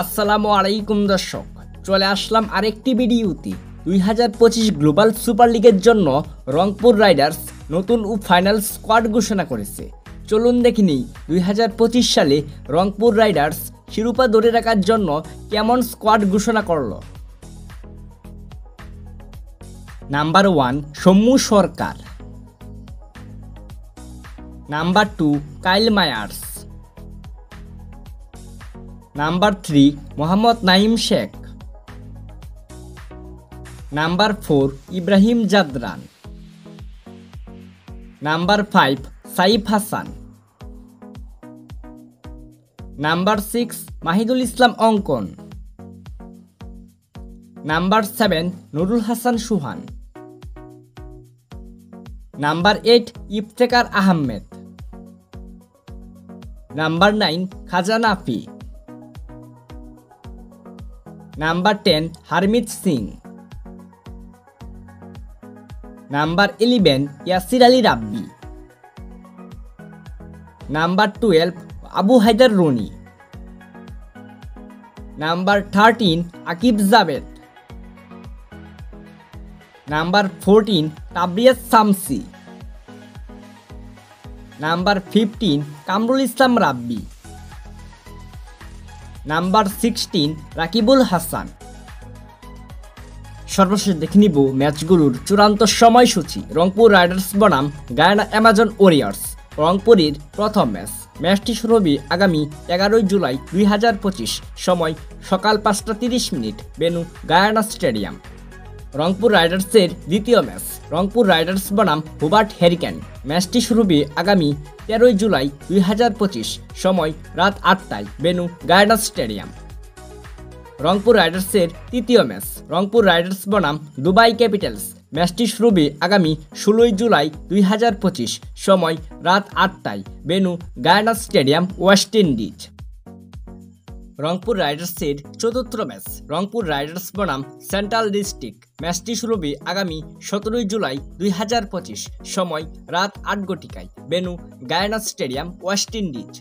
আসসালামু আলাইকুম দর্শক, চলে আসলাম আরেকটি ভিডিওতে। 2025 গ্লোবাল সুপার লিগের জন্য রংপুর রাইডার্স নতুন ও ফাইনাল স্কোয়াড ঘোষণা করেছে। চলুন দেখে নিই 2025 সালে রংপুর রাইডার্স শিরোপা ধরে রাখার জন্য কেমন স্কোয়াড ঘোষণা করলো। Number 1 Soumya Sarkar, number 2 Kyle Mayers, number 3 Mohammad Naim Sheikh, number 4 Ibrahim Zadran, number 5 Saif Hasan, number 6 Mahidul Islam Ankon, number 7 Nurul Hasan Sohan, number 8 Iftikhar Ahmed, number 9 Khawaja Nafay, number 10 Harmeet Singh, number 11 Yasir Ali Rabbi, number 12 Abu Hider Rony, number 13 Akif Javed, number 14 Tabraiz Shamsi, number 15 Kamrul Islam রাব্বি, নাম্বার 16 রাকিবুল হাসান। সর্বশেষ দেখে নিব ম্যাচগুলোর চূড়ান্ত সময়সূচি। রংপুর রাইডার্স বনাম গায়ানা অ্যামাজন ওয়ারিয়র্স। রংপুরের প্রথম ম্যাচটি শুরু হবে আগামী 11 জুলাই 2025, সময় সকাল 5:30, ভেন্যু গায়ানা স্টেডিয়াম। রংপুর রাইডার্সের দ্বিতীয় ম্যাচ রংপুর রাইডার্স বনাম হুবার্ট হেরিকেন। ম্যাচটি শুরু হবে আগামী 13 জুলাই 2025, সময় রাত 8টায়, ভেন্যু গায়ানা স্টেডিয়াম। রংপুর রাইডার্সের তৃতীয় ম্যাচ রংপুর রাইডার্স বনাম দুবাই ক্যাপিটালস। ম্যাচটি শুরু হবে আগামী 16 জুলাই 2025, সময় রাত 8টায়, venue Guyana stadium, West Indies. Rangpur রাইডার্সের চতুর্থ ম্যাচ রংপুর রাইডার্স বনাম সেন্ট্রাল ডিস্ট্রিক্ট। ম্যাচটি শুরু হবে আগামী 17 জুলাই 2025, সময় রাত 8 ঘটিকায়, venue Guyana stadium, West Indies.